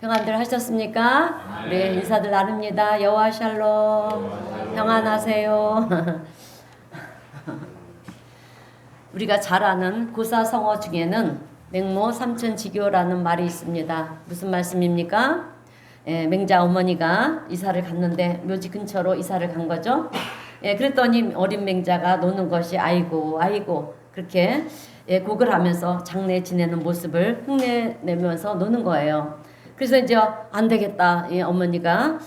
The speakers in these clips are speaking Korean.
평안들 하셨습니까? 네, 인사들 나눕니다. 여호와 샬롬. 평안하세요. 우리가 잘 아는 고사성어 중에는 맹모 삼천지교라는 말이 있습니다. 무슨 말씀입니까? 맹자 어머니가 이사를 갔는데 묘지 근처로 이사를 간 거죠. 그랬더니 어린 맹자가 노는 것이 아이고 그렇게 곡을 하면서 장례 지내는 모습을 흉내내면서 노는 거예요. 그래서 이제 안 되겠다 이 어머니가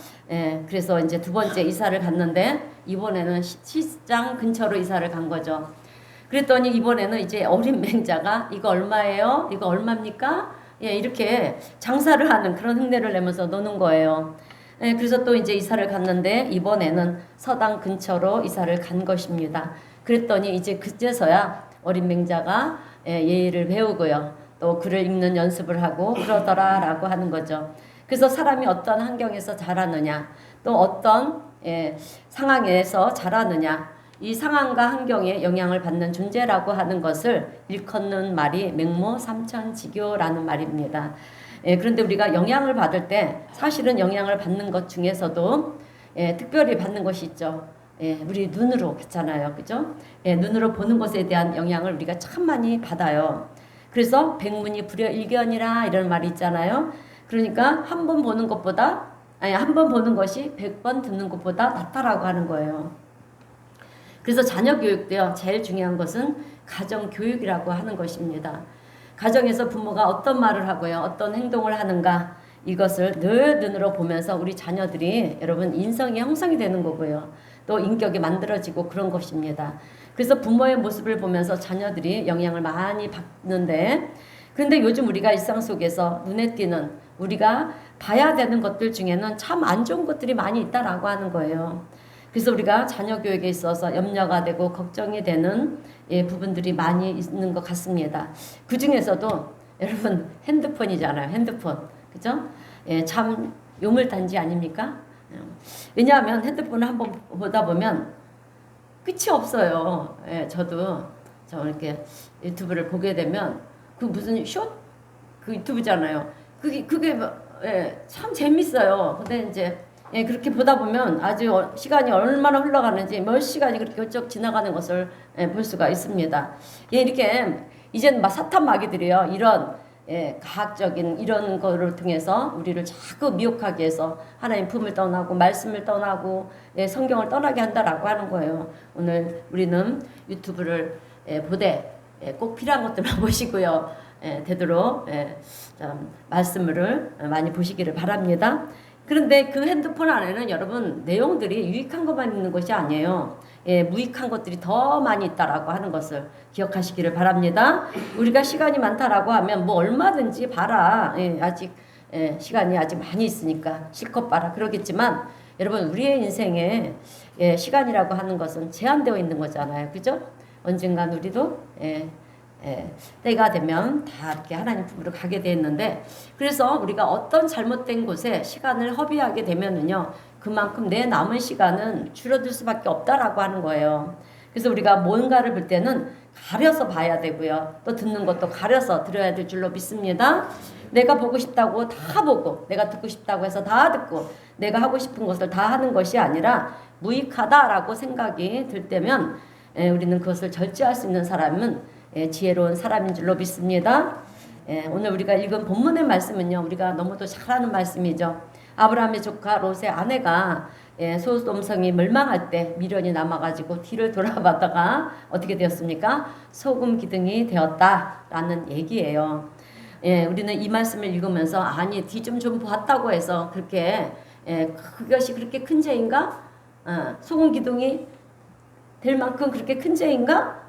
그래서 이제 두 번째 이사를 갔는데 이번에는 시장 근처로 이사를 간 거죠. 그랬더니 이번에는 이제 어린 맹자가 이거 얼마예요? 이거 얼마입니까? 이렇게 장사를 하는 그런 흉내를 내면서 노는 거예요. 그래서 또 이제 이사를 갔는데 이번에는 서당 근처로 이사를 간 것입니다. 그랬더니 이제 그제서야 어린 맹자가 예의를 배우고요. 또 글을 읽는 연습을 하고 그러더라라고 하는 거죠. 그래서 사람이 어떤 환경에서 자라느냐, 또 어떤 상황에서 자라느냐, 이 상황과 환경에 영향을 받는 존재라고 하는 것을 일컫는 말이 맹모 삼천지교라는 말입니다. 그런데 우리가 영향을 받을 때 사실은 영향을 받는 것 중에서도 특별히 받는 것이 있죠. 우리 눈으로 그렇잖아요. 그죠? 눈으로 보는 것에 대한 영향을 우리가 참 많이 받아요. 그래서 백문이 불여일견이라 이런 말이 있잖아요. 그러니까 한 번 보는 것보다 한 번 보는 것이 100번 듣는 것보다 낫다라고 하는 거예요. 그래서 자녀 교육도요. 제일 중요한 것은 가정 교육이라고 하는 것입니다. 가정에서 부모가 어떤 말을 하고요. 어떤 행동을 하는가 이것을 늘 눈으로 보면서 우리 자녀들이 여러분 인성이 형성이 되는 거고요. 또 인격이 만들어지고 그런 것입니다. 그래서 부모의 모습을 보면서 자녀들이 영향을 많이 받는데 그런데 요즘 우리가 일상 속에서 눈에 띄는 우리가 봐야 되는 것들 중에는 참 안 좋은 것들이 많이 있다라고 하는 거예요. 그래서 우리가 자녀 교육에 있어서 염려가 되고 걱정이 되는 부분들이 많이 있는 것 같습니다. 그 중에서도 여러분 핸드폰이잖아요. 핸드폰. 그죠? 참 요물단지 아닙니까? 왜냐하면 핸드폰을 한번 보다 보면 끝이 없어요. 저도 이렇게 유튜브를 보게 되면 그 무슨 그 유튜브잖아요. 그게 참 재밌어요. 근데 이제 그렇게 보다 보면 아주 시간이 얼마나 흘러가는지 몇 시간이 그렇게 훌쩍 지나가는 것을 볼 수가 있습니다. 이렇게 이제는 막 사탄 마귀들이요. 이런 과학적인 이런 거를 통해서 우리를 자꾸 미혹하게 해서 하나님 품을 떠나고 말씀을 떠나고 성경을 떠나게 한다라고 하는 거예요. 오늘 우리는 유튜브를 보되 꼭 필요한 것들만 보시고요. 되도록 말씀을 많이 보시기를 바랍니다. 그런데 그 핸드폰 안에는 여러분 내용들이 유익한 것만 있는 것이 아니에요. 무익한 것들이 더 많이 있다라고 하는 것을 기억하시기를 바랍니다. 우리가 시간이 많다라고 하면 뭐 얼마든지 봐라. 아직 시간이 아직 많이 있으니까 실컷 봐라. 그러겠지만 여러분 우리의 인생에 시간이라고 하는 것은 제한되어 있는 거잖아요. 그죠? 언젠간 우리도 때가 되면 다 이렇게 하나님 품으로 가게 되었는데 그래서 우리가 어떤 잘못된 곳에 시간을 허비하게 되면은요 그만큼 내 남은 시간은 줄어들 수밖에 없다라고 하는 거예요. 그래서 우리가 뭔가를 볼 때는 가려서 봐야 되고요. 또 듣는 것도 가려서 들어야 될 줄로 믿습니다. 내가 보고 싶다고 다 보고 내가 듣고 싶다고 해서 다 듣고 내가 하고 싶은 것을 다 하는 것이 아니라 무익하다라고 생각이 들 때면 우리는 그것을 절제할 수 있는 사람은 지혜로운 사람인 줄로 믿습니다. 오늘 우리가 읽은 본문의 말씀은요. 우리가 너무도 잘 아는 말씀이죠. 아브라함의 조카 롯의 아내가 소돔성이 멸망할 때 미련이 남아가지고 뒤를 돌아봤다가 어떻게 되었습니까? 소금 기둥이 되었다라는 얘기예요. 우리는 이 말씀을 읽으면서 아니 뒤 좀 봤다고 해서 그렇게 그것이 그렇게 큰 죄인가? 소금 기둥이 될 만큼 그렇게 큰 죄인가?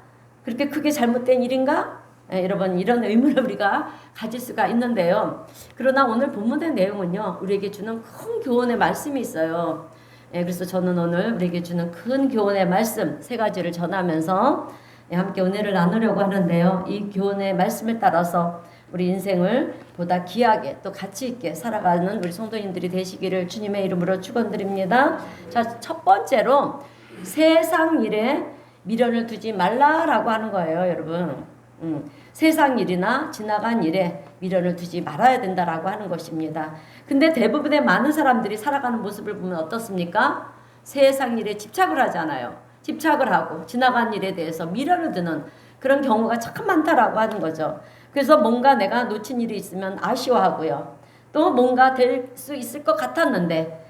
그렇게 크게 잘못된 일인가? 여러분 이런 의문을 우리가 가질 수가 있는데요. 그러나 오늘 본문의 내용은요. 우리에게 주는 큰 교훈의 말씀이 있어요. 그래서 저는 오늘 우리에게 주는 큰 교훈의 말씀 세 가지를 전하면서 함께 은혜를 나누려고 하는데요. 이 교훈의 말씀을 따라서 우리 인생을 보다 귀하게 또 가치 있게 살아가는 우리 성도님들이 되시기를 주님의 이름으로 축원드립니다. 자, 첫 번째로 세상 일에 미련을 두지 말라라고 하는 거예요, 여러분. 세상 일이나 지나간 일에 미련을 두지 말아야 된다라고 하는 것입니다. 근데 대부분의 많은 사람들이 살아가는 모습을 보면 어떻습니까? 세상 일에 집착을 하잖아요. 집착을 하고 지나간 일에 대해서 미련을 두는 그런 경우가 참 많다라고 하는 거죠. 그래서 뭔가 내가 놓친 일이 있으면 아쉬워하고요. 또 뭔가 될 수 있을 것 같았는데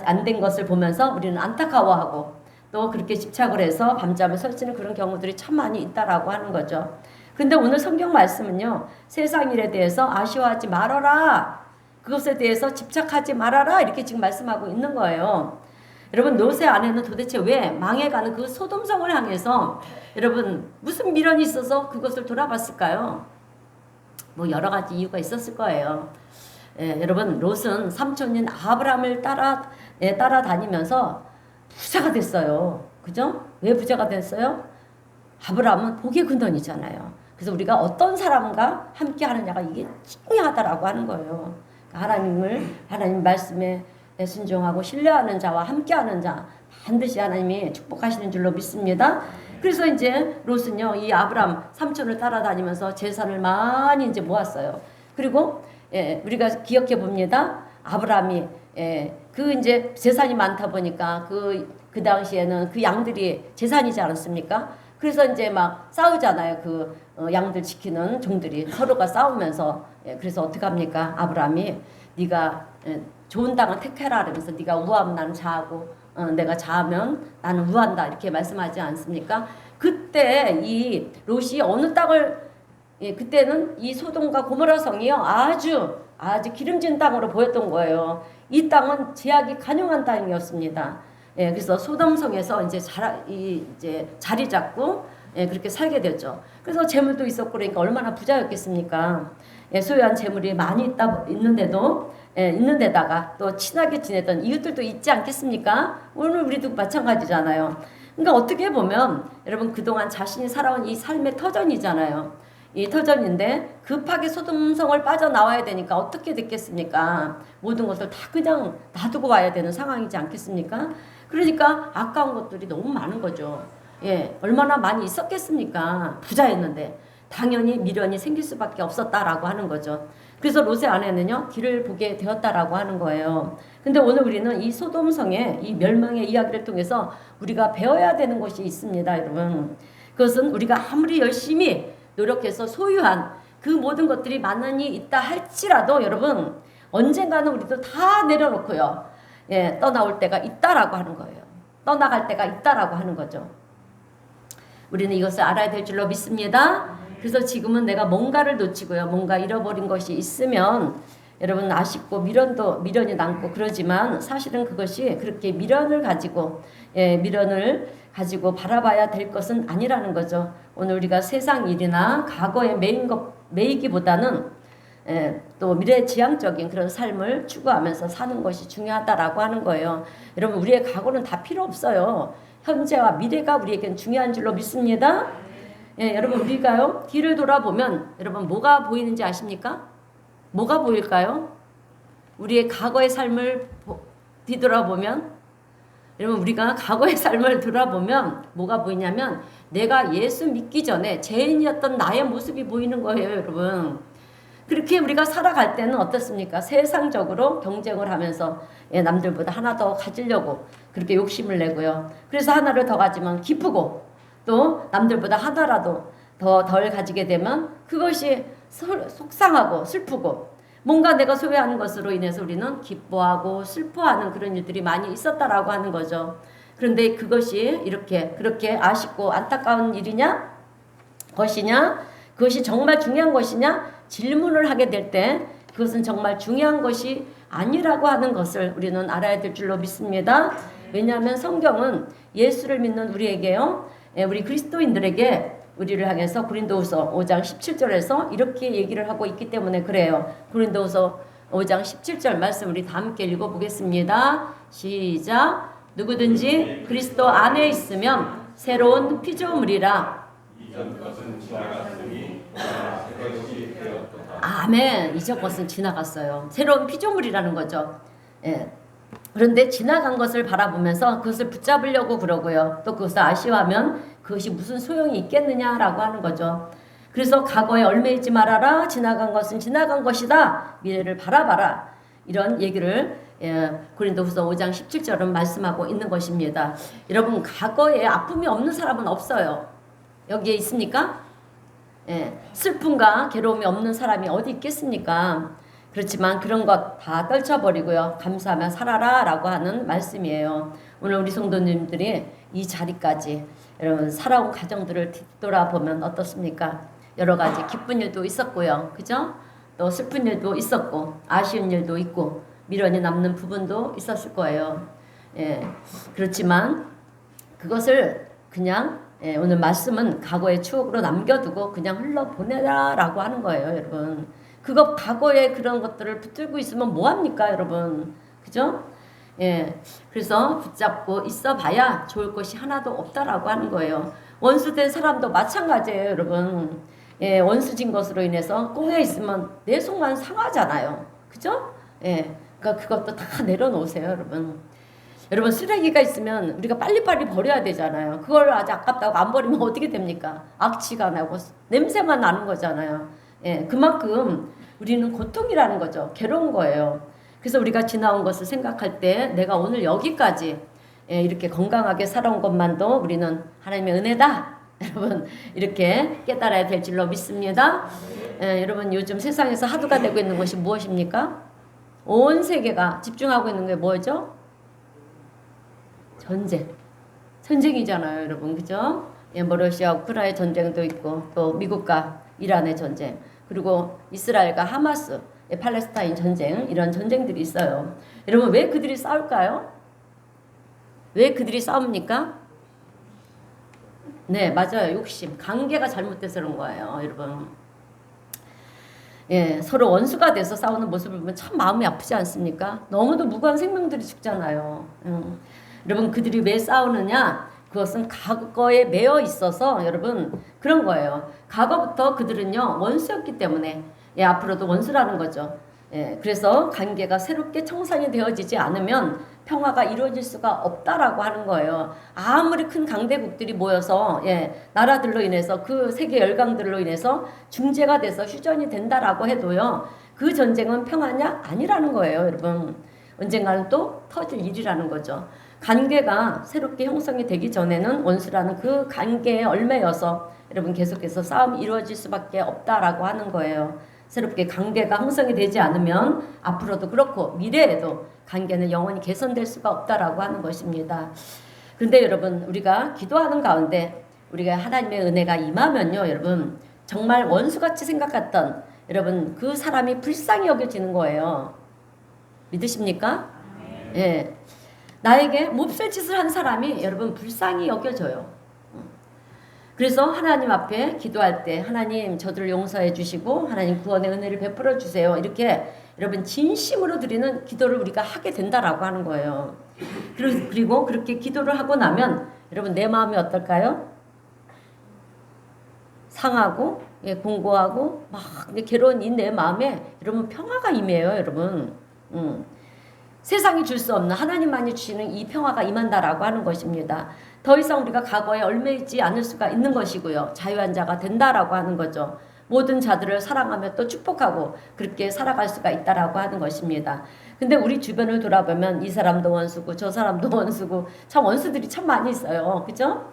안 된 것을 보면서 우리는 안타까워하고 또 그렇게 집착을 해서 밤잠을 설치는 그런 경우들이 참 많이 있다라고 하는 거죠. 근데 오늘 성경 말씀은요. 세상 일에 대해서 아쉬워하지 말아라. 그것에 대해서 집착하지 말아라. 이렇게 지금 말씀하고 있는 거예요. 여러분 롯의 아내는 도대체 왜 망해가는 그 소돔성을 향해서 여러분 무슨 미련이 있어서 그것을 돌아봤을까요? 뭐 여러 가지 이유가 있었을 거예요. 여러분 롯은 삼촌인 아브라함을 따라다니면서 부자가 됐어요. 그죠? 왜 부자가 됐어요? 아브라함은 복의 근원이잖아요. 그래서 우리가 어떤 사람과 함께 하느냐가 이게 중요하다라고 하는 거예요. 하나님 말씀에 순종하고 신뢰하는 자와 함께하는 자 반드시 하나님이 축복하시는 줄로 믿습니다. 그래서 이제 롯은요 이 아브람 삼촌을 따라다니면서 재산을 많이 이제 모았어요. 그리고 우리가 기억해 봅니다. 아브람이 그 이제 재산이 많다 보니까 그 당시에는 그 양들이 재산이지 않았습니까? 그래서 이제 막 싸우잖아요. 그 양들 지키는 종들이 서로가 싸우면서 그래서 어떻게 합니까? 아브람이 네가 좋은 땅을 택해라 그러면서 네가 우하면 나는 자하고 내가 자하면 나는 우한다 이렇게 말씀하지 않습니까? 그때 이 롯이 어느 땅을 그때는 이 소돔과 고모라 성이요 아주 기름진 땅으로 보였던 거예요. 이 땅은 제약이 간용한 땅이었습니다. 그래서 소돔성에서 이제 자리 잡고 그렇게 살게 됐죠. 그래서 재물도 있었고 그러니까 얼마나 부자였겠습니까? 소유한 재물이 많이 있는데다가 또 친하게 지내던 이웃들도 있지 않겠습니까? 오늘 우리도 마찬가지잖아요. 그러니까 어떻게 보면 여러분 그동안 자신이 살아온 이 삶의 터전이잖아요. 이 터전인데 급하게 소돔성을 빠져나와야 되니까 어떻게 됐겠습니까? 모든 것을 다 그냥 놔두고 와야 되는 상황이지 않겠습니까? 그러니까 아까운 것들이 너무 많은 거죠. 얼마나 많이 있었겠습니까? 부자였는데 당연히 미련이 생길 수밖에 없었다라고 하는 거죠. 그래서 롯의 아내는요 길을 보게 되었다라고 하는 거예요. 근데 오늘 우리는 이 소돔성의 이 멸망의 이야기를 통해서 우리가 배워야 되는 것이 있습니다, 여러분. 그것은 우리가 아무리 열심히 노력해서 소유한 그 모든 것들이 많이 있다 할지라도 여러분 언젠가는 우리도 다 내려놓고요. 떠나올 때가 있다라고 하는 거예요. 떠나갈 때가 있다라고 하는 거죠. 우리는 이것을 알아야 될 줄로 믿습니다. 그래서 지금은 내가 뭔가를 놓치고요. 뭔가 잃어버린 것이 있으면 여러분 아쉽고 미련이 남고 그러지만 사실은 그것이 그렇게 미련을 가지고 바라봐야 될 것은 아니라는 거죠. 오늘 우리가 세상 일이나 과거에 매이기보다는 또 미래지향적인 그런 삶을 추구하면서 사는 것이 중요하다라고 하는 거예요. 여러분 우리의 과거는 다 필요 없어요. 현재와 미래가 우리에겐 중요한 줄로 믿습니다. 여러분 우리가요 뒤를 돌아보면 여러분 뭐가 보이는지 아십니까? 뭐가 보일까요? 우리의 과거의 삶을 뒤돌아보면 여러분 우리가 과거의 삶을 돌아보면 뭐가 보이냐면 내가 예수 믿기 전에 죄인이었던 나의 모습이 보이는 거예요, 여러분. 그렇게 우리가 살아갈 때는 어떻습니까? 세상적으로 경쟁을 하면서 남들보다 하나 더 가지려고 그렇게 욕심을 내고요. 그래서 하나를 더 가지면 기쁘고 또 남들보다 하나라도 더 덜 가지게 되면 그것이 속상하고 슬프고 뭔가 내가 소유하는 것으로 인해서 우리는 기뻐하고 슬퍼하는 그런 일들이 많이 있었다라고 하는 거죠. 그런데 그것이 그렇게 아쉽고 안타까운 것이냐? 그것이 정말 중요한 것이냐? 질문을 하게 될 때 그것은 정말 중요한 것이 아니라고 하는 것을 우리는 알아야 될 줄로 믿습니다. 왜냐하면 성경은 예수를 믿는 우리에게요. 우리 그리스도인들에게 우리를 향해서 고린도후서 5장 17절에서 이렇게 얘기를 하고 있기 때문에 그래요. 고린도후서 5장 17절 말씀 우리 다 함께 읽어보겠습니다. 시작. 누구든지 그리스도 안에 있으면 새로운 피조물이라. 이전 것은 지나갔으니 새 것이 되었도다. 아멘. 이전 것은 지나갔어요. 새로운 피조물이라는 거죠. 그런데 지나간 것을 바라보면서 그것을 붙잡으려고 그러고요. 또 그것을 아쉬워하면 그것이 무슨 소용이 있겠느냐라고 하는 거죠. 그래서 과거에 얽매이지 말아라. 지나간 것은 지나간 것이다. 미래를 바라봐라. 이런 얘기를 고린도후서 5장 17절은 말씀하고 있는 것입니다. 여러분, 과거에 아픔이 없는 사람은 없어요. 여기에 있습니까? 슬픔과 괴로움이 없는 사람이 어디 있겠습니까? 그렇지만 그런 것 다 떨쳐버리고요. 감사하며 살아라 라고 하는 말씀이에요. 오늘 우리 성도님들이 이 자리까지 여러분 살아온 가정들을 뒤돌아보면 어떻습니까? 여러 가지 기쁜 일도 있었고요. 그죠? 또 슬픈 일도 있었고 아쉬운 일도 있고 미련이 남는 부분도 있었을 거예요. 그렇지만 그것을 그냥 오늘 말씀은 과거의 추억으로 남겨두고 그냥 흘러보내라 라고 하는 거예요. 여러분, 그거 과거에 그런 것들을 붙들고 있으면 뭐합니까 여러분? 그죠? 그래서 붙잡고 있어 봐야 좋을 것이 하나도 없다라고 하는 거예요. 원수된 사람도 마찬가지예요. 여러분, 원수진 것으로 인해서 꽁에 있으면 내 속만 상하잖아요. 그죠? 그러니까 그것도 다 내려놓으세요. 여러분, 쓰레기가 있으면 우리가 빨리빨리 버려야 되잖아요. 그걸 아주 아깝다고 안 버리면 어떻게 됩니까? 악취가 나고 냄새만 나는 거잖아요. 그만큼 우리는 고통이라는 거죠. 괴로운 거예요. 그래서 우리가 지나온 것을 생각할 때 내가 오늘 여기까지 이렇게 건강하게 살아온 것만도 우리는 하나님의 은혜다. 여러분, 이렇게 깨달아야 될 줄로 믿습니다. 여러분, 요즘 세상에서 화두가 되고 있는 것이 무엇입니까? 온 세계가 집중하고 있는 게 뭐죠? 전쟁이잖아요, 여러분. 그죠? 뭐 러시아 우크라이나 전쟁도 있고 또 미국과 이란의 전쟁, 그리고 이스라엘과 하마스, 팔레스타인 전쟁, 이런 전쟁들이 있어요. 여러분, 왜 그들이 싸울까요? 왜 그들이 싸웁니까? 네, 맞아요. 욕심, 관계가 잘못돼서 그런 거예요, 여러분. 서로 원수가 돼서 싸우는 모습을 보면 참 마음이 아프지 않습니까? 너무도 무고한 생명들이 죽잖아요. 여러분, 그들이 왜 싸우느냐? 그것은 과거에 매여 있어서 여러분 그런 거예요. 과거부터 그들은요 원수였기 때문에 앞으로도 원수라는 거죠. 그래서 관계가 새롭게 청산이 되어지지 않으면 평화가 이루어질 수가 없다라고 하는 거예요. 아무리 큰 강대국들이 모여서 나라들로 인해서 그 세계 열강들로 인해서 중재가 돼서 휴전이 된다라고 해도요 그 전쟁은 평화냐? 아니라는 거예요, 여러분. 언젠가는 또 터질 일이라는 거죠. 관계가 새롭게 형성이 되기 전에는 원수라는 그 관계에 얽매여서 여러분 계속해서 싸움이 이루어질 수밖에 없다라고 하는 거예요. 새롭게 관계가 형성이 되지 않으면 앞으로도 그렇고 미래에도 관계는 영원히 개선될 수가 없다라고 하는 것입니다. 그런데 여러분, 우리가 기도하는 가운데 우리가 하나님의 은혜가 임하면요, 여러분 정말 원수같이 생각했던 여러분 그 사람이 불쌍히 여겨지는 거예요. 믿으십니까? 나에게 몹쓸 짓을 한 사람이 여러분 불쌍히 여겨져요. 그래서 하나님 앞에 기도할 때 하나님 저들을 용서해 주시고 하나님 구원의 은혜를 베풀어 주세요. 이렇게 여러분 진심으로 드리는 기도를 우리가 하게 된다라고 하는 거예요. 그리고 그렇게 기도를 하고 나면 여러분 내 마음이 어떨까요? 상하고 공고하고 막 괴로운 이 내 마음에 여러분 평화가 임해요, 여러분. 세상이 줄 수 없는 하나님만이 주시는 이 평화가 임한다라고 하는 것입니다. 더 이상 우리가 과거에 얽매이지 않을 수가 있는 것이고요. 자유한 자가 된다라고 하는 거죠. 모든 자들을 사랑하며 또 축복하고 그렇게 살아갈 수가 있다라고 하는 것입니다. 근데 우리 주변을 돌아보면 이 사람도 원수고 저 사람도 원수고 참 원수들이 참 많이 있어요. 그죠?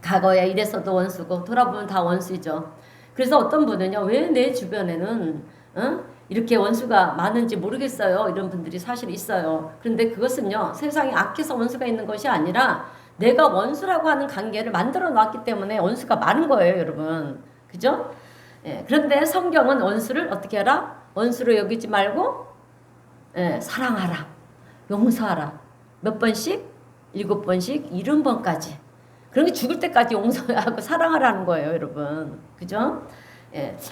과거에 이래서도 원수고 돌아보면 다 원수죠. 그래서 어떤 분은요, 왜 내 주변에는 이렇게 원수가 많은지 모르겠어요. 이런 분들이 사실 있어요. 그런데 그것은요, 세상에 악해서 원수가 있는 것이 아니라 내가 원수라고 하는 관계를 만들어 놨기 때문에 원수가 많은 거예요, 여러분. 그죠? 그런데 성경은 원수를 어떻게 하라? 원수로 여기지 말고 사랑하라, 용서하라. 몇 번씩? 7번씩, 70번까지. 그러니까 죽을 때까지 용서하고 사랑하라는 거예요, 여러분. 그죠?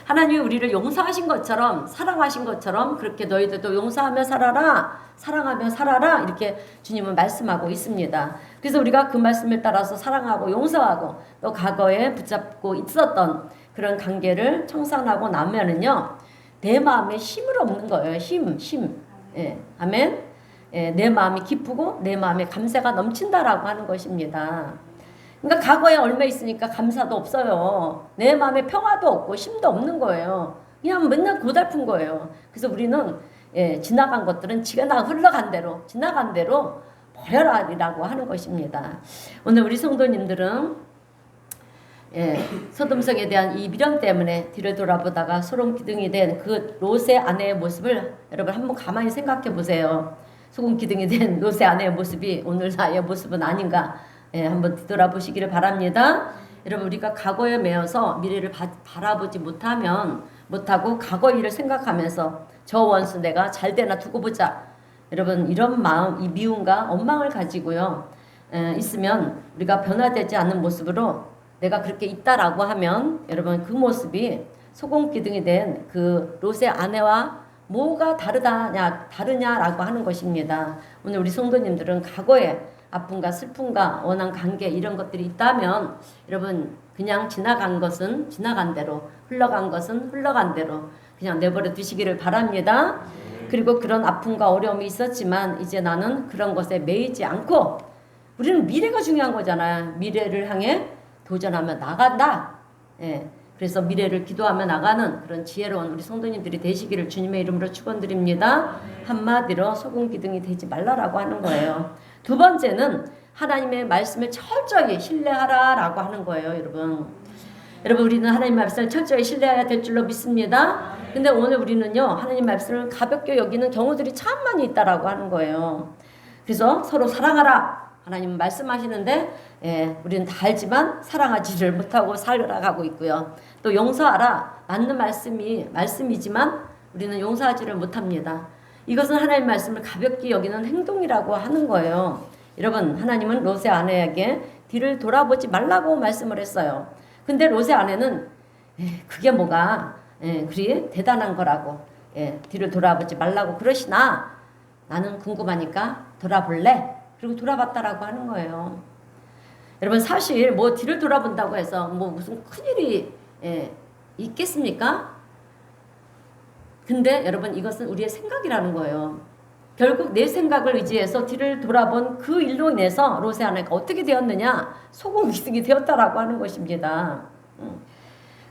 하나님이 우리를 용서하신 것처럼 사랑하신 것처럼 그렇게 너희들도 용서하며 살아라, 사랑하며 살아라, 이렇게 주님은 말씀하고 있습니다. 그래서 우리가 그 말씀을 따라서 사랑하고 용서하고 또 과거에 붙잡고 있었던 그런 관계를 청산하고 나면은요, 내 마음에 힘을 얻는 거예요. 힘. 아멘. 내 마음이 기쁘고 내 마음에 감사가 넘친다라고 하는 것입니다. 그러니까 과거에 얽매 있으니까 감사도 없어요. 내 마음에 평화도 없고 힘도 없는 거예요. 그냥 맨날 고달픈 거예요. 그래서 우리는 지나간 것들은 지가 흘러간 대로 지나간 대로 버려라라고 하는 것입니다. 오늘 우리 성도님들은 소돔성에 대한 이 미련 때문에 뒤를 돌아보다가 소름 기둥이 된 그 롯의 아내의 모습을 여러분 한번 가만히 생각해 보세요. 소금 기둥이 된 롯의 아내의 모습이 오늘 나의 모습은 아닌가 한번 뒤돌아보시기를 바랍니다. 여러분 우리가 과거에 매여서 미래를 바라보지 못하고 과거 일을 생각하면서 저 원수 내가 잘 되나 두고 보자. 여러분 이런 마음, 이 미움과 원망을 가지고요 있으면 우리가 변화되지 않는 모습으로 내가 그렇게 있다라고 하면 여러분 그 모습이 소금 기둥이 된 그 롯의 아내와 뭐가 다르냐라고 하는 것입니다. 오늘 우리 성도님들은 과거에 아픔과 슬픔과 원한 관계 이런 것들이 있다면 여러분 그냥 지나간 것은 지나간 대로 흘러간 것은 흘러간 대로 그냥 내버려 두시기를 바랍니다. 그리고 그런 아픔과 어려움이 있었지만 이제 나는 그런 것에 매이지 않고 우리는 미래가 중요한 거잖아요. 미래를 향해 도전하며 나간다. 그래서 미래를 기도하며 나가는 그런 지혜로운 우리 성도님들이 되시기를 주님의 이름으로 축원드립니다. 한마디로 소금 기둥이 되지 말라라고 하는 거예요. 두 번째는 하나님의 말씀을 철저히 신뢰하라라고 하는 거예요, 여러분. 여러분 우리는 하나님 말씀을 철저히 신뢰해야 될 줄로 믿습니다. 근데 오늘 우리는요 하나님 말씀을 가볍게 여기는 경우들이 참 많이 있다라고 하는 거예요. 그래서 서로 사랑하라 하나님 말씀하시는데 우리는 다 알지만 사랑하지를 못하고 살아가고 있고요. 또 용서하라 맞는 말씀이지만 우리는 용서하지를 못합니다. 이것은 하나님 말씀을 가볍게 여기는 행동이라고 하는 거예요. 여러분 하나님은 롯의 아내에게 뒤를 돌아보지 말라고 말씀을 했어요. 근데 롯의 아내는 그게 뭐가 그리 대단한 거라고 뒤를 돌아보지 말라고 그러시나 나는 궁금하니까 돌아볼래? 그리고 돌아봤다라고 하는 거예요. 여러분 사실 뭐 뒤를 돌아본다고 해서 뭐 무슨 큰일이 있겠습니까? 근데 여러분 이것은 우리의 생각이라는 거예요. 결국 내 생각을 의지해서 뒤를 돌아본 그 일로 인해서 롯의 아내가 어떻게 되었느냐? 소금 기둥이 되었다라고 하는 것입니다.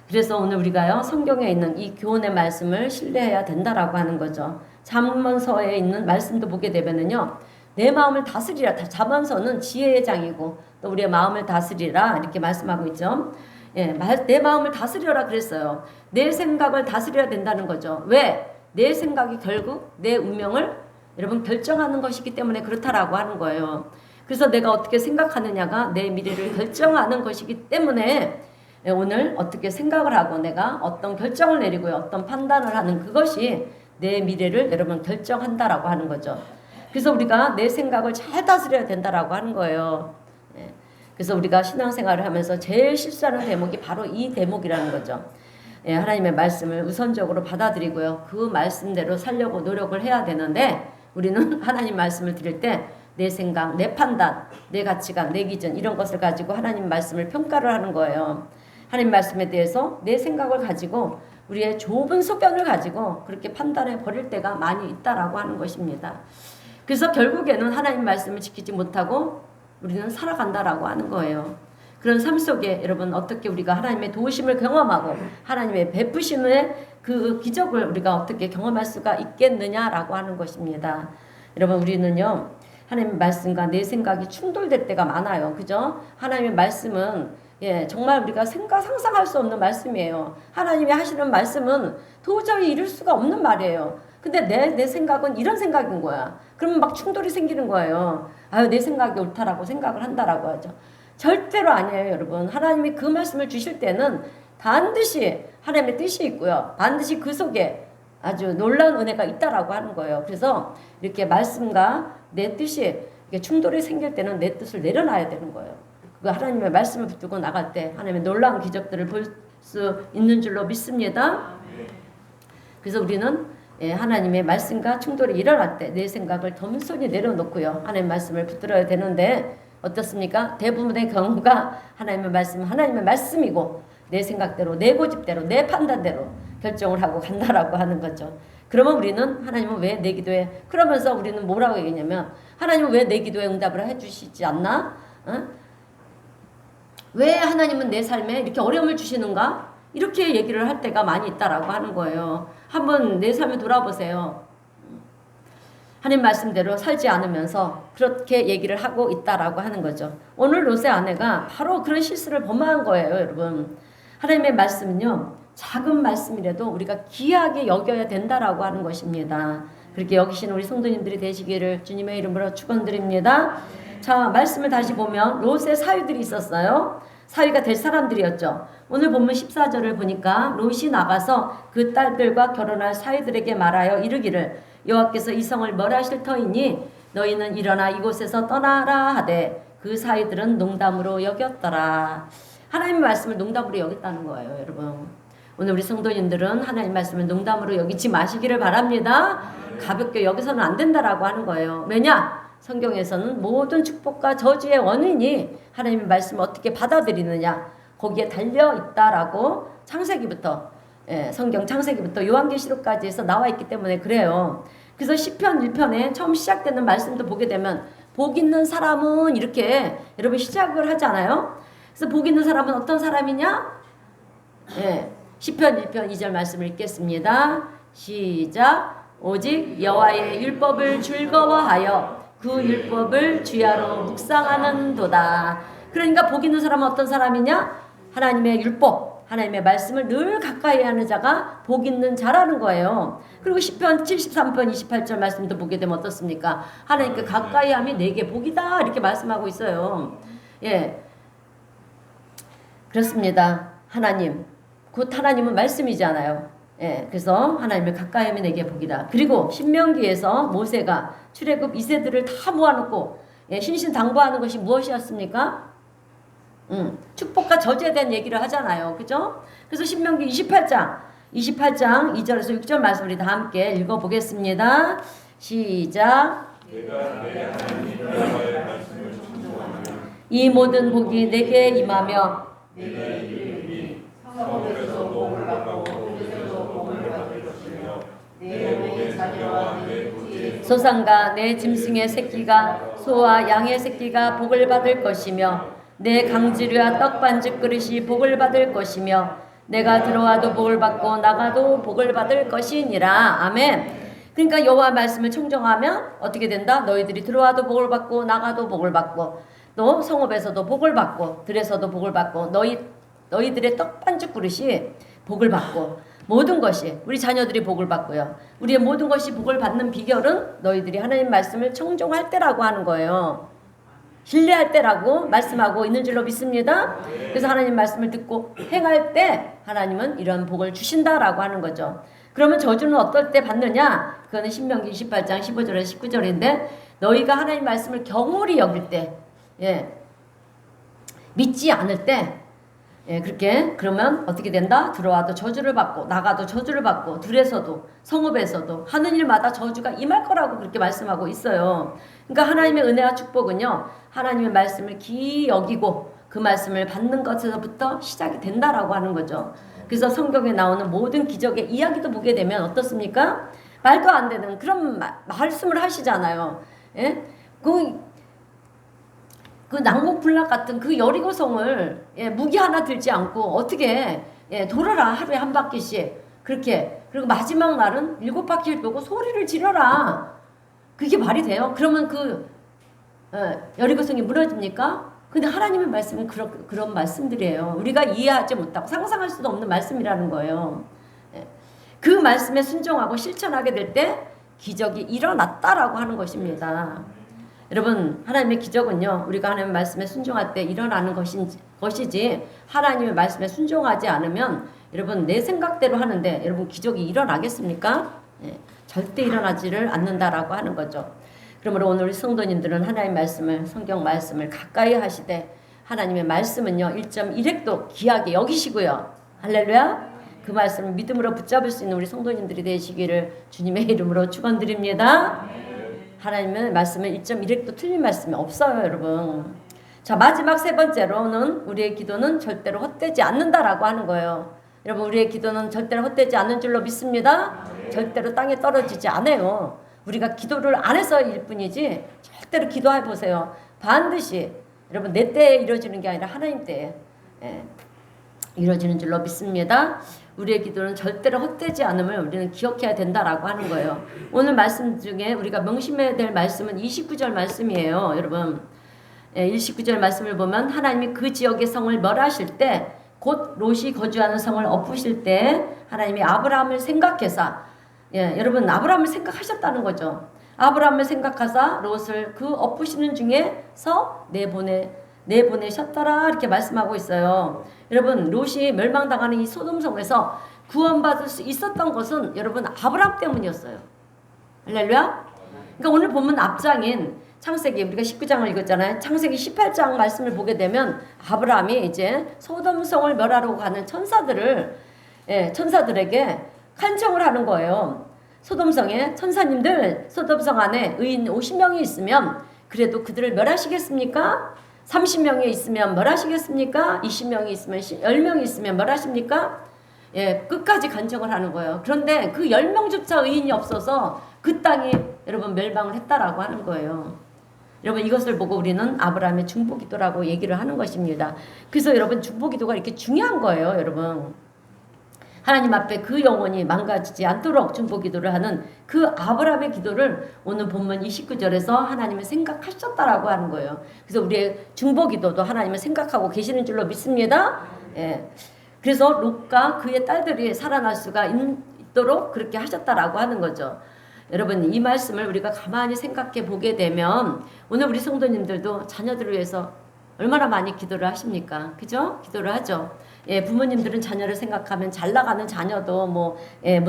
그래서 오늘 우리가요 성경에 있는 이 교훈의 말씀을 신뢰해야 된다라고 하는 거죠. 잠언서에 있는 말씀도 보게 되면은요 내 마음을 다스리라. 잠언서는 지혜의 장이고 또 우리의 마음을 다스리라 이렇게 말씀하고 있죠. 내 마음을 다스려라 그랬어요. 내 생각을 다스려야 된다는 거죠. 왜? 내 생각이 결국 내 운명을 여러분 결정하는 것이기 때문에 그렇다라고 하는 거예요. 그래서 내가 어떻게 생각하느냐가 내 미래를 결정하는 것이기 때문에 오늘 어떻게 생각을 하고 내가 어떤 결정을 내리고요. 어떤 판단을 하는 그것이 내 미래를 여러분 결정한다라고 하는 거죠. 그래서 우리가 내 생각을 잘 다스려야 된다라고 하는 거예요. 그래서 우리가 신앙생활을 하면서 제일 실수하는 대목이 바로 이 대목이라는 거죠. 하나님의 말씀을 우선적으로 받아들이고요. 그 말씀대로 살려고 노력을 해야 되는데 우리는 하나님 말씀을 드릴 때 내 생각, 내 판단, 내 가치관, 내 기준 이런 것을 가지고 하나님 말씀을 평가를 하는 거예요. 하나님 말씀에 대해서 내 생각을 가지고 우리의 좁은 소견을 가지고 그렇게 판단해 버릴 때가 많이 있다라고 하는 것입니다. 그래서 결국에는 하나님 말씀을 지키지 못하고 우리는 살아간다라고 하는 거예요. 그런 삶 속에 여러분 어떻게 우리가 하나님의 도우심을 경험하고 하나님의 베푸심의 그 기적을 우리가 어떻게 경험할 수가 있겠느냐라고 하는 것입니다. 여러분 우리는요 하나님의 말씀과 내 생각이 충돌될 때가 많아요. 그죠? 하나님의 말씀은 정말 우리가 상상할 수 없는 말씀이에요. 하나님이 하시는 말씀은 도저히 이룰 수가 없는 말이에요. 근데 내 생각은 이런 생각인 거야. 그러면 막 충돌이 생기는 거예요. 아유 내 생각이 옳다라고 생각을 한다라고 하죠. 절대로 아니에요, 여러분. 하나님이 그 말씀을 주실 때는 반드시 하나님의 뜻이 있고요. 반드시 그 속에 아주 놀라운 은혜가 있다라고 하는 거예요. 그래서 이렇게 말씀과 내 뜻이 충돌이 생길 때는 내 뜻을 내려놔야 되는 거예요. 그 하나님의 말씀을 붙들고 나갈 때 하나님의 놀라운 기적들을 볼 수 있는 줄로 믿습니다. 그래서 우리는 하나님의 말씀과 충돌이 일어날 때 내 생각을 겸손히 내려놓고요. 하나님의 말씀을 붙들어야 되는데 어떻습니까? 대부분의 경우가 하나님의 말씀은 하나님의 말씀이고 내 생각대로 내 고집대로 내 판단대로 결정을 하고 간다라고 하는 거죠. 그러면 우리는 하나님은 왜 내 기도에 그러면서 우리는 뭐라고 얘기냐면 하나님은 왜 내 기도에 응답을 해주시지 않나? 왜 하나님은 내 삶에 이렇게 어려움을 주시는가? 이렇게 얘기를 할 때가 많이 있다라고 하는 거예요. 한번 내 삶을 돌아보세요. 하나님 말씀대로 살지 않으면서 그렇게 얘기를 하고 있다라고 하는 거죠. 오늘 롯의 아내가 바로 그런 실수를 범한 거예요, 여러분. 하나님의 말씀은요, 작은 말씀이라도 우리가 귀하게 여겨야 된다라고 하는 것입니다. 그렇게 여기시는 우리 성도님들이 되시기를 주님의 이름으로 축원드립니다. 자, 말씀을 다시 보면 롯의 사위들이 있었어요. 사위가 될 사람들이었죠. 오늘 본문 14절을 보니까 롯이 나가서 그 딸들과 결혼할 사위들에게 말하여 이르기를 여호와께서 이 성을 멸하실 터이니 너희는 일어나 이곳에서 떠나라 하되 그 사위들은 농담으로 여겼더라. 하나님의 말씀을 농담으로 여겼다는 거예요, 여러분. 오늘 우리 성도님들은 하나님 말씀을 농담으로 여기지 마시기를 바랍니다. 가볍게 여기서는 안 된다라고 하는 거예요. 왜냐? 성경에서는 모든 축복과 저주의 원인이 하나님의 말씀을 어떻게 받아들이느냐 거기에 달려 있다라고 창세기부터 성경 창세기부터 요한계시록까지 해서 나와 있기 때문에 그래요. 그래서 시편 1편에 처음 시작되는 말씀도 보게 되면 복 있는 사람은 이렇게 여러분 시작을 하잖아요. 그래서 복 있는 사람은 어떤 사람이냐? 시편 1편 2절 말씀을 읽겠습니다. 시작. 오직 여호와의 율법을 즐거워하여 그 율법을 주야로 묵상하는도다. 그러니까 복 있는 사람은 어떤 사람이냐? 하나님의 율법, 하나님의 말씀을 늘 가까이 하는 자가 복 있는 자라는 거예요. 그리고 시편 73편 28절 말씀도 보게 되면 어떻습니까? 하나님께 가까이 함이 내게 복이다 이렇게 말씀하고 있어요. 예, 그렇습니다. 하나님, 곧 하나님은 말씀이잖아요. 예, 그래서 하나님을 가까이 하면 내게 복이다. 그리고 신명기에서 모세가 출애굽 2세들을 다 모아놓고 신신당부하는 것이 무엇이었습니까? 축복과 저주에 대한 얘기를 하잖아요. 그죠? 그래서 신명기 28장 2절에서 6절 말씀을 다 함께 읽어보겠습니다. 시작. 이 모든 복이 내게 임하며 성읍에서 복을 받고 도시에서 복을 받을 것이며 내 몸의 자녀와 내 부지의 소산과 내 짐승의 새끼가 소와 양의 새끼가 복을 받을 것이며 내 강지류와 떡반죽 그릇이 복을 받을 것이며 내가 들어와도 복을 받고 나가도 복을 받을 것이니라. 아멘. 그러니까 여호와 말씀을 청정하면 어떻게 된다? 너희들이 들어와도 복을 받고 나가도 복을 받고 또 성읍에서도 복을 받고 들에서도 복을 받고 너희들의 떡반죽 그릇이 복을 받고 모든 것이 우리 자녀들이 복을 받고요. 우리의 모든 것이 복을 받는 비결은 너희들이 하나님 말씀을 청종할 때라고 하는 거예요. 신뢰할 때라고 말씀하고 있는 줄로 믿습니다. 그래서 하나님 말씀을 듣고 행할 때 하나님은 이런 복을 주신다라고 하는 거죠. 그러면 저주는 어떨 때 받느냐? 그거는 신명기 28장 15절에서 19절인데 너희가 하나님 말씀을 경홀히 여길 때 믿지 않을 때 그렇게 그러면 어떻게 된다? 들어와도 저주를 받고 나가도 저주를 받고 들에서도 성읍에서도 하는 일마다 저주가 임할 거라고 그렇게 말씀하고 있어요. 그러니까 하나님의 은혜와 축복은요. 하나님의 말씀을 기이 여기고 그 말씀을 받는 것에서부터 시작이 된다라고 하는 거죠. 그래서 성경에 나오는 모든 기적의 이야기도 보게 되면 어떻습니까? 말도 안 되는 그런 말씀을 하시잖아요. 예? 그 난공불락 같은 그 여리고성을 무기 하나 들지 않고 어떻게 돌아라 하루에 한 바퀴씩 그렇게 그리고 마지막 날은 7바퀴를 돌고 소리를 지르라 그게 말이 돼요? 그러면 그 여리고성이 무너집니까? 근데 하나님의 말씀은 그런 말씀들이에요. 우리가 이해하지 못하고 상상할 수도 없는 말씀이라는 거예요. 그 말씀에 순종하고 실천하게 될 때 기적이 일어났다라고 하는 것입니다. 여러분 하나님의 기적은요 우리가 하나님의 말씀에 순종할 때 일어나는 것이지 하나님의 말씀에 순종하지 않으면 여러분 내 생각대로 하는데 여러분 기적이 일어나겠습니까? 절대 일어나지를 않는다라고 하는 거죠. 그러므로 오늘 우리 성도님들은 하나님의 말씀을 성경 말씀을 가까이 하시되 하나님의 말씀은요 1.1획도 귀하게 여기시고요. 할렐루야. 그 말씀을 믿음으로 붙잡을 수 있는 우리 성도님들이 되시기를 주님의 이름으로 축원드립니다. 하나님의 말씀은 1.1획도 틀린 말씀이 없어요, 여러분. 자, 마지막 세 번째로는 우리의 기도는 절대로 헛되지 않는다라고 하는 거예요. 여러분, 우리의 기도는 절대로 헛되지 않는 줄로 믿습니다. 절대로 땅에 떨어지지 않아요. 우리가 기도를 안 해서일 뿐이지 절대로 기도해 보세요. 반드시 여러분 내 때에 이루어지는 게 아니라 하나님 때에 예, 이루어지는 줄로 믿습니다. 우리의 기도는 절대로 헛되지 않음을 우리는 기억해야 된다라고 하는 거예요. 오늘 말씀 중에 우리가 명심해야 될 말씀은 29절 말씀이에요. 여러분 29절 말씀을 보면 하나님이 그 지역의 성을 멸하실 때 곧 롯이 거주하는 성을 엎으실 때 하나님이 아브라함을 생각해서 여러분 아브라함을 생각하셨다는 거죠. 아브라함을 생각하사 롯을 그 엎으시는 중에서 내보내셨더라 이렇게 말씀하고 있어요. 여러분 롯이 멸망당하는 이 소돔성에서 구원받을 수 있었던 것은 여러분 아브라함 때문이었어요. 할렐루야. 그러니까 오늘 본문 앞장인 창세기 우리가 19장을 읽었잖아요. 창세기 18장 말씀을 보게 되면 아브라함이 이제 소돔성을 멸하러 가는 천사들에게 간청을 하는 거예요. 소돔성에 천사님들 소돔성 안에 의인 50명이 있으면 그래도 그들을 멸하시겠습니까? 30명이 있으면 멸하시겠습니까? 20명이 있으면 10명이 있으면 멸하십니까? 끝까지 간청을 하는 거예요. 그런데 그 10명조차 의인이 없어서 그 땅이 여러분 멸망을 했다라고 하는 거예요. 여러분 이것을 보고 우리는 아브라함의 중보기도라고 얘기를 하는 것입니다. 그래서 여러분 중보기도가 이렇게 중요한 거예요. 여러분 하나님 앞에 그 영혼이 망가지지 않도록 중보기도를 하는 그 아브라함의 기도를 오늘 본문 29절에서 하나님은 생각하셨다라고 하는 거예요. 그래서 우리의 중보기도도 하나님은 생각하고 계시는 줄로 믿습니다. 그래서 롯과 그의 딸들이 살아날 수가 있도록 그렇게 하셨다라고 하는 거죠. 여러분 이 말씀을 우리가 가만히 생각해 보게 되면 오늘 우리 성도님들도 자녀들을 위해서 얼마나 많이 기도를 하십니까? 그죠? 기도를 하죠. 부모님들은 자녀를 생각하면 잘 나가는 자녀도 못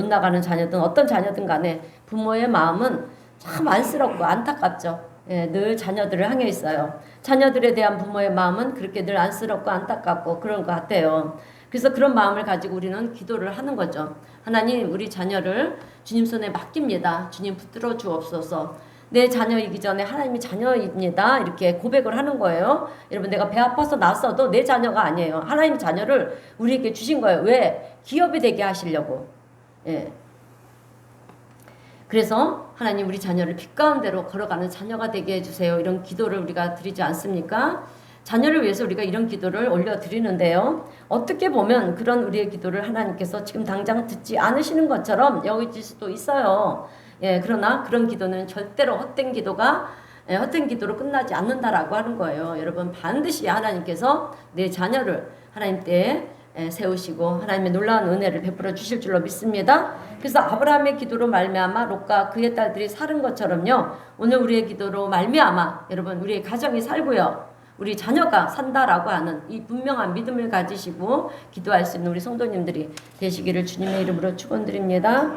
나가는 자녀든 어떤 자녀든 간에 부모의 마음은 참 안쓰럽고 안타깝죠. 늘 자녀들을 향해 있어요. 자녀들에 대한 부모의 마음은 그렇게 늘 안쓰럽고 안타깝고 그런 것 같아요. 그래서 그런 마음을 가지고 우리는 기도를 하는 거죠. 하나님 우리 자녀를 주님 손에 맡깁니다. 주님 붙들어 주옵소서. 내 자녀이기 전에 하나님이 자녀입니다. 이렇게 고백을 하는 거예요. 여러분 내가 배 아파서 낳았어도 내 자녀가 아니에요. 하나님이 자녀를 우리에게 주신 거예요. 왜? 기업이 되게 하시려고. 그래서 하나님 우리 자녀를 빛 가운데로 걸어가는 자녀가 되게 해주세요. 이런 기도를 우리가 드리지 않습니까? 자녀를 위해서 우리가 이런 기도를 올려드리는데요. 어떻게 보면 그런 우리의 기도를 하나님께서 지금 당장 듣지 않으시는 것처럼 여겨질 수도 있어요. 그러나 그런 기도는 절대로 헛된 기도로 끝나지 않는다라고 하는 거예요. 여러분 반드시 하나님께서 내 자녀를 하나님 때에 세우시고 하나님의 놀라운 은혜를 베풀어 주실 줄로 믿습니다. 그래서 아브라함의 기도로 말미암아 롯과 그의 딸들이 살은 것처럼요. 오늘 우리의 기도로 말미암아 여러분 우리의 가정이 살고요. 우리 자녀가 산다라고 하는 이 분명한 믿음을 가지시고 기도할 수 있는 우리 성도님들이 되시기를 주님의 이름으로 축원드립니다.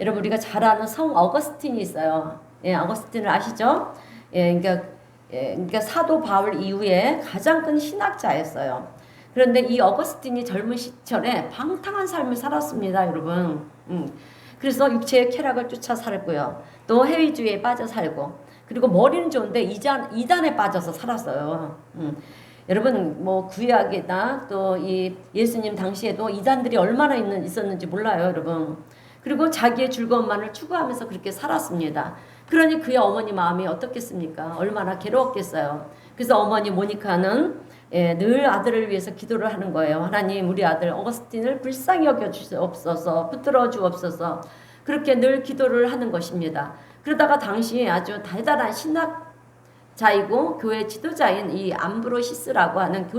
여러분 우리가 잘 아는 성 어거스틴이 있어요. 어거스틴을 아시죠? 그러니까 사도 바울 이후에 가장 큰 신학자였어요. 그런데 이 어거스틴이 젊은 시절에 방탕한 삶을 살았습니다, 여러분. 그래서 육체의 쾌락을 쫓아 살고요. 또 해위주의에 빠져 살고 그리고 머리는 좋은데 이단에 빠져서 살았어요. 여러분 구약이나 또 이 예수님 당시에도 이단들이 얼마나 있었는지 몰라요, 여러분. 그리고 자기의 즐거움만을 추구하면서 그렇게 살았습니다. 그러니 그의 어머니 마음이 어떻겠습니까? 얼마나 괴로웠겠어요. 그래서 어머니 모니카는 늘 아들을 위해서 기도를 하는 거예요. 하나님 우리 아들 어거스틴을 불쌍히 여겨 주옵소서, 붙들어 주옵소서. 그렇게 늘 기도를 하는 것입니다. 그러다가 당시 아주 대단한 신학자이고 교회 지도자인 이 암브로시스라고 하는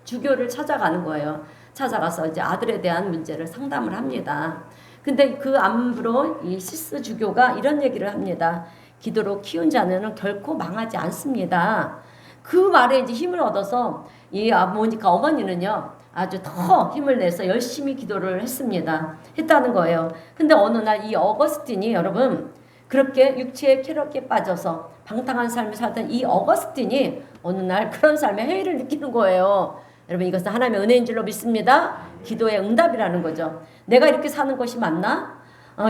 주교를 찾아가는 거예요. 찾아가서 이제 아들에 대한 문제를 상담을 합니다. 근데 그 암브로시스 주교가 이런 얘기를 합니다. 기도로 키운 자녀는 결코 망하지 않습니다. 그 말에 이제 힘을 얻어서 이 모니카 어머니는요. 아주 더 힘을 내서 열심히 기도를 했다는 거예요. 근데 어느 날 이 어거스틴이 여러분 그렇게 육체의 쾌락에 빠져서 방탕한 삶을 살던 이 어거스틴이 어느 날 그런 삶의 해이를 느끼는 거예요. 여러분 이것은 하나님의 은혜인 줄로 믿습니다. 기도의 응답이라는 거죠. 내가 이렇게 사는 것이 맞나?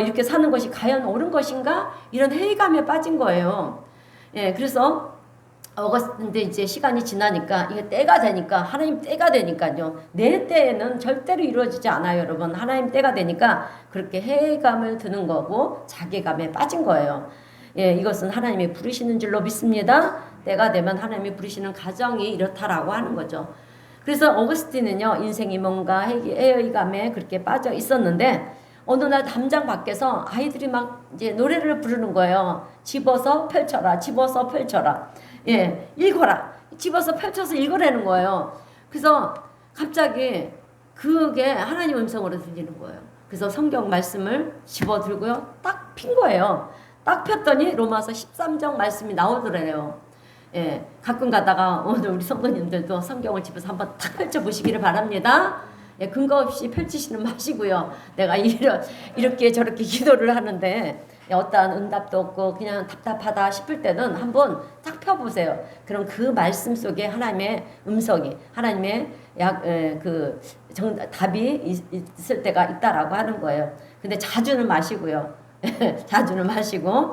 이렇게 사는 것이 과연 옳은 것인가? 이런 회의감에 빠진 거예요. 그래서 어거스틴데 이제 시간이 지나니까 이게 때가 되니까 하나님 때가 되니까요. 내 때에는 절대로 이루어지지 않아요, 여러분. 하나님 때가 되니까 그렇게 회의감을 드는 거고 자괴감에 빠진 거예요. 이것은 하나님이 부르시는 줄로 믿습니다. 때가 되면 하나님이 부르시는 가정이 이렇다라고 하는 거죠. 그래서 어거스틴은요, 인생이 뭔가 해이감에 그렇게 빠져 있었는데, 어느 날 담장 밖에서 아이들이 막 이제 노래를 부르는 거예요. 집어서 펼쳐라, 집어서 펼쳐라. 예, 읽어라. 집어서 펼쳐서 읽으라는 거예요. 그래서 갑자기 그게 하나님 음성으로 들리는 거예요. 그래서 성경 말씀을 집어 들고요, 딱 핀 거예요. 딱 폈더니 로마서 13장 말씀이 나오더래요. 예, 가끔 가다가 오늘 우리 성도님들도 성경을 집에서 한번 탁 펼쳐 보시기를 바랍니다. 예, 근거 없이 펼치시는 마시고요. 내가 이렇게 저렇게 기도를 하는데 어떠한 응답도 없고 그냥 답답하다 싶을 때는 한번 딱 펴보세요. 그럼 그 말씀 속에 하나님의 음성이, 하나님의 답이 있을 때가 있다라고 하는 거예요. 근데 자주는 마시고요. 자주는 마시고,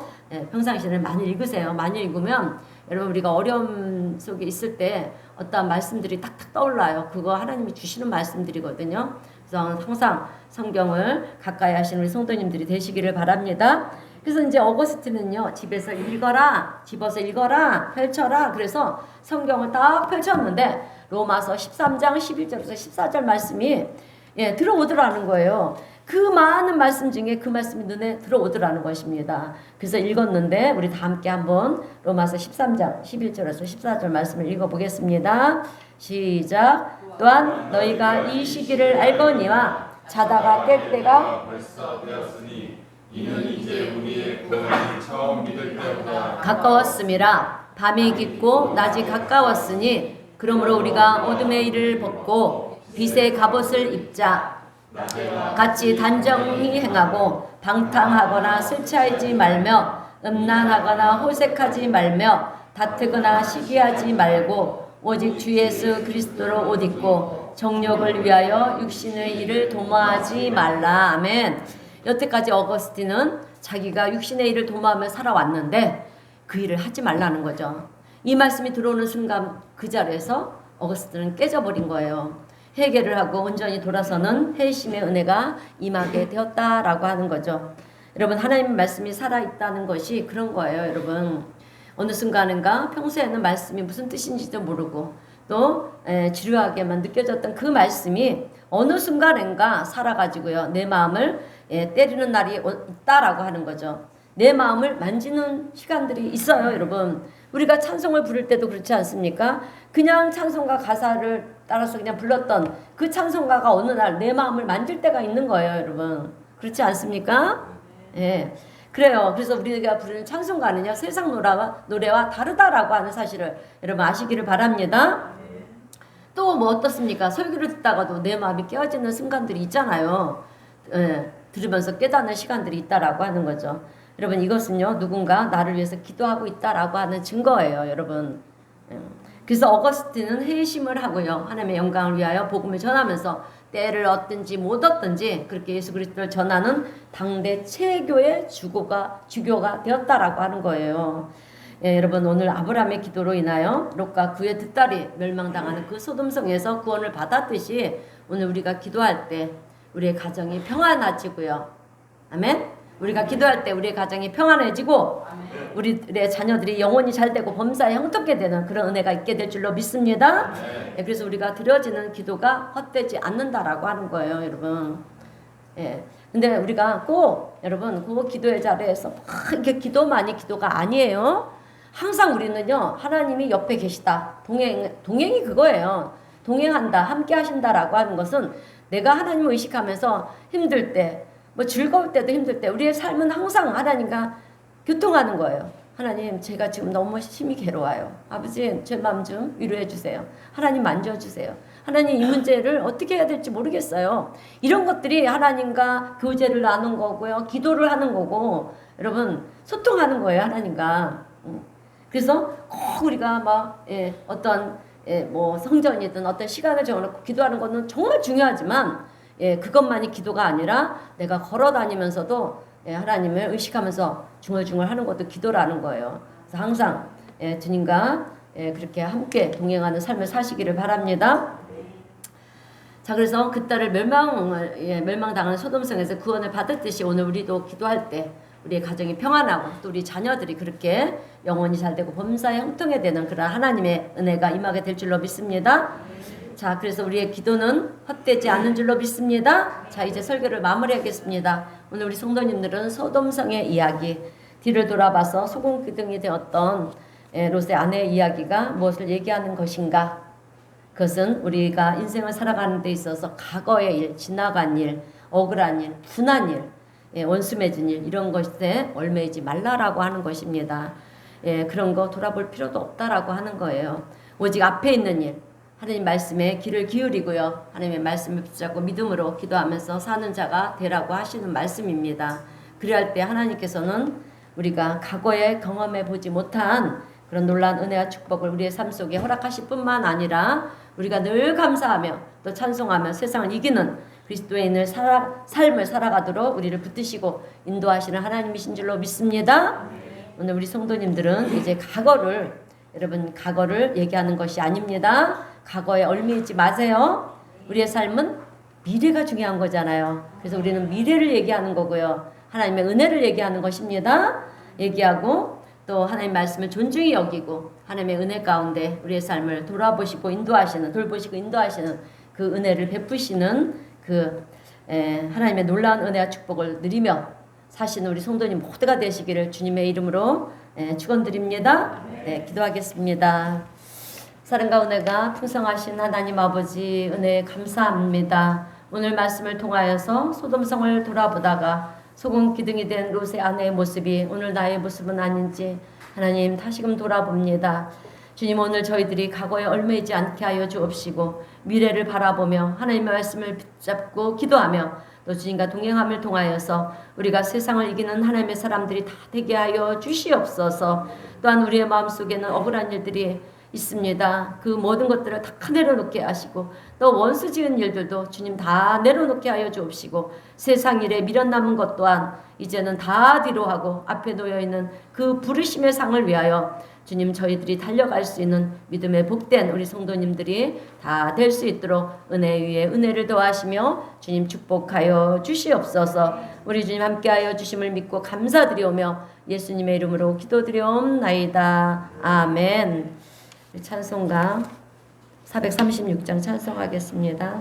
평상시에는 많이 읽으세요. 많이 읽으면 여러분, 우리가 어려움 속에 있을 때 어떠한 말씀들이 탁탁 떠올라요. 그거 하나님이 주시는 말씀들이거든요. 그래서 항상 성경을 가까이 하시는 우리 성도님들이 되시기를 바랍니다. 그래서 이제 어거스틴은요, 집에서 읽어라, 집어서 읽어라, 펼쳐라. 그래서 성경을 딱 펼쳤는데 로마서 13장 11절에서 14절 말씀이 들어오더라는 거예요. 그 많은 말씀 중에 그 말씀이 눈에 들어오더라는 것입니다. 그래서 읽었는데 우리 다 함께 한번 로마서 13장 11절에서 14절 말씀을 읽어보겠습니다. 시작. 또한 너희가 이 시기를 알거니와 자다가 깰 때가 벌써 되었으니 이는 이제 우리의 구원이 처음 믿을 때보다 가까웠음이라. 밤이 깊고 낮이 가까웠으니 그러므로 우리가 어둠의 일을 벗고 빛의 갑옷을 입자. 같이 단정히 행하고 방탕하거나 술취하지 말며 음란하거나 호색하지 말며 다투거나 시기하지 말고 오직 주 예수 그리스도로 옷 입고 정욕을 위하여 육신의 일을 도모하지 말라. 아멘. 여태까지 어거스틴은 자기가 육신의 일을 도모하며 살아왔는데 그 일을 하지 말라는 거죠. 이 말씀이 들어오는 순간 그 자리에서 어거스틴은 깨져버린 거예요. 회개를 하고 온전히 돌아서는 회심의 은혜가 임하게 되었다라고 하는 거죠. 여러분, 하나님 말씀이 살아있다는 것이 그런 거예요. 여러분, 어느 순간인가 평소에는 말씀이 무슨 뜻인지도 모르고 또 지루하게만 느껴졌던 그 말씀이 어느 순간인가 살아가지고요, 내 마음을 때리는 날이 있다라고 하는 거죠. 내 마음을 만지는 시간들이 있어요. 여러분, 우리가 찬송을 부를 때도 그렇지 않습니까? 그냥 찬송가 가사를 따라서 그냥 불렀던 그 찬송가가 어느 날 내 마음을 만질 때가 있는 거예요. 여러분, 그렇지 않습니까? 예, 그래요. 그래서 우리가 부르는 찬송가는요, 세상 노래와 다르다라고 하는 사실을 여러분 아시기를 바랍니다. 또 뭐 어떻습니까? 설교를 듣다가도 내 마음이 깨어지는 순간들이 있잖아요. 들으면서 깨닫는 시간들이 있다라고 하는 거죠. 여러분, 이것은요, 누군가 나를 위해서 기도하고 있다라고 하는 증거예요. 여러분, 그래서 어거스틴은 회심을 하고요, 하나님의 영광을 위하여 복음을 전하면서 때를 얻든지 못 얻든지 그렇게 예수 그리스도를 전하는 당대 최교의 주교가 되었다라고 하는 거예요. 여러분, 오늘 아브라함의 기도로 인하여 롯과 그의 두 딸이 멸망당하는 그 소돔성에서 구원을 받았듯이 오늘 우리가 기도할 때 우리의 가정이 평안해지고요. 아멘. 우리가 기도할 때 우리의 가정이 평안해지고 우리의 자녀들이 영혼이 잘되고 범사에 형통케 되는 그런 은혜가 있게 될 줄로 믿습니다. 그래서 우리가 드려지는 기도가 헛되지 않는다라고 하는 거예요. 여러분. 근데 우리가 꼭 여러분 그 기도의 자리에서 막 이렇게 기도가 아니에요. 항상 우리는요, 하나님이 옆에 계시다. 동행이 그거예요. 동행한다, 함께 하신다라고 하는 것은 내가 하나님을 의식하면서 힘들 때, 뭐 즐거울 때도 힘들 때 우리의 삶은 항상 하나님과 교통하는 거예요. 하나님, 제가 지금 너무 심히 괴로워요. 아버지, 제 마음 좀 위로해 주세요. 하나님 만져주세요. 하나님, 이 문제를 어떻게 해야 될지 모르겠어요. 이런 것들이 하나님과 교제를 나눈 거고요, 기도를 하는 거고, 여러분 소통하는 거예요, 하나님과. 그래서 꼭 우리가 막 어떤 뭐 성전이든 어떤 시간을 정해놓고 기도하는 것은 정말 중요하지만 그것만이 기도가 아니라 내가 걸어 다니면서도 하나님을 의식하면서 중얼중얼 하는 것도 기도라는 거예요. 그래서 항상 주님과 그렇게 함께 동행하는 삶을 사시기를 바랍니다. 자, 그래서 그 딸을 멸망당하는 소돔성에서 구원을 받았듯이 오늘 우리도 기도할 때 우리의 가정이 평안하고 또 우리 자녀들이 그렇게 영혼이 잘되고 범사에 형통해 되는 그런 하나님의 은혜가 임하게 될 줄로 믿습니다. 자, 그래서 우리의 기도는 헛되지 않는 줄로 믿습니다. 자, 이제 설교를 마무리하겠습니다. 오늘 우리 성도님들은 소돔성의 이야기, 뒤를 돌아봐서 소금기둥이 되었던 롯의 아내의 이야기가 무엇을 얘기하는 것인가? 그것은 우리가 인생을 살아가는 데 있어서 과거의 일, 지나간 일, 억울한 일, 분한 일, 원수 맺은 일 이런 것에 얽매이지 말라라고 하는 것입니다. 그런 거 돌아볼 필요도 없다라고 하는 거예요. 오직 앞에 있는 일, 하나님 말씀에 귀를 기울이고요. 하나님의 말씀을 붙잡고 믿음으로 기도하면서 사는 자가 되라고 하시는 말씀입니다. 그리할 때 하나님께서는 우리가 과거에 경험해 보지 못한 그런 놀라운 은혜와 축복을 우리의 삶 속에 허락하실 뿐만 아니라 우리가 늘 감사하며 또 찬송하며 세상을 이기는 그리스도인의 삶을 살아가도록 우리를 붙드시고 인도하시는 하나님이신 줄로 믿습니다. 오늘 우리 성도님들은 이제 여러분 과거를 얘기하는 것이 아닙니다. 과거에 얽매이지 마세요. 우리의 삶은 미래가 중요한 거잖아요. 그래서 우리는 미래를 얘기하는 거고요. 하나님의 은혜를 얘기하는 것입니다. 얘기하고 또 하나님 말씀을 존중히 여기고 하나님의 은혜 가운데 우리의 삶을 돌보시고 인도하시는 그 은혜를 베푸시는 하나님의 놀라운 은혜와 축복을 누리며 사시는 우리 성도님 모두가 되시기를 주님의 이름으로 축원드립니다. 네, 기도하겠습니다. 사랑과 은혜가 풍성하신 하나님 아버지 은혜 감사합니다. 오늘 말씀을 통하여서 소돔성을 돌아보다가 소금 기둥이 된 롯의 아내의 모습이 오늘 나의 모습은 아닌지 하나님 다시금 돌아봅니다. 주님 오늘 저희들이 과거에 얽매이지 않게 하여 주옵시고 미래를 바라보며 하나님의 말씀을 붙잡고 기도하며 또 주님과 동행함을 통하여서 우리가 세상을 이기는 하나님의 사람들이 다 되게 하여 주시옵소서. 또한 우리의 마음속에는 억울한 일들이 있습니다. 그 모든 것들을 다 내려놓게 하시고 또 원수 지은 일들도 주님 다 내려놓게 하여 주옵시고 세상 일에 미련 남은 것 또한 이제는 다 뒤로 하고 앞에 놓여있는 그 부르심의 상을 위하여 주님 저희들이 달려갈 수 있는 믿음의 복된 우리 성도님들이 다 될 수 있도록 은혜 위에 은혜를 더하시며 주님 축복하여 주시옵소서. 우리 주님 함께하여 주심을 믿고 감사드리오며 예수님의 이름으로 기도드리옵나이다. 아멘. 찬송가 436장 찬송하겠습니다.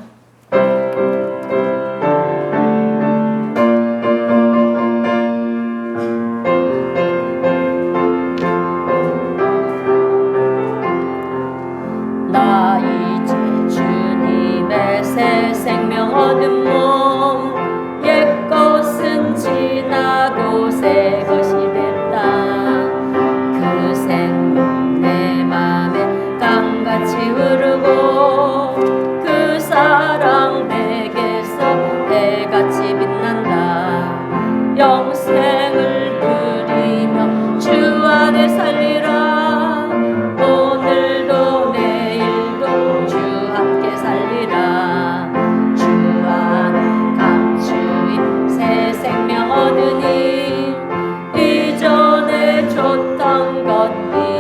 나 이제 주님의 새 생명 얻은 몸 옛 것은 지나고 새 것이 됐다. 그 생명 내 맘에 강같이 흐르고 그 사랑 내게서 해같이 빛난다. 영생을 누리며 주 안에 살리라. 오늘도 내일도 주 함께 살리라. 주 안에 감추인 새 생명 얻으니 이전에 줬던 것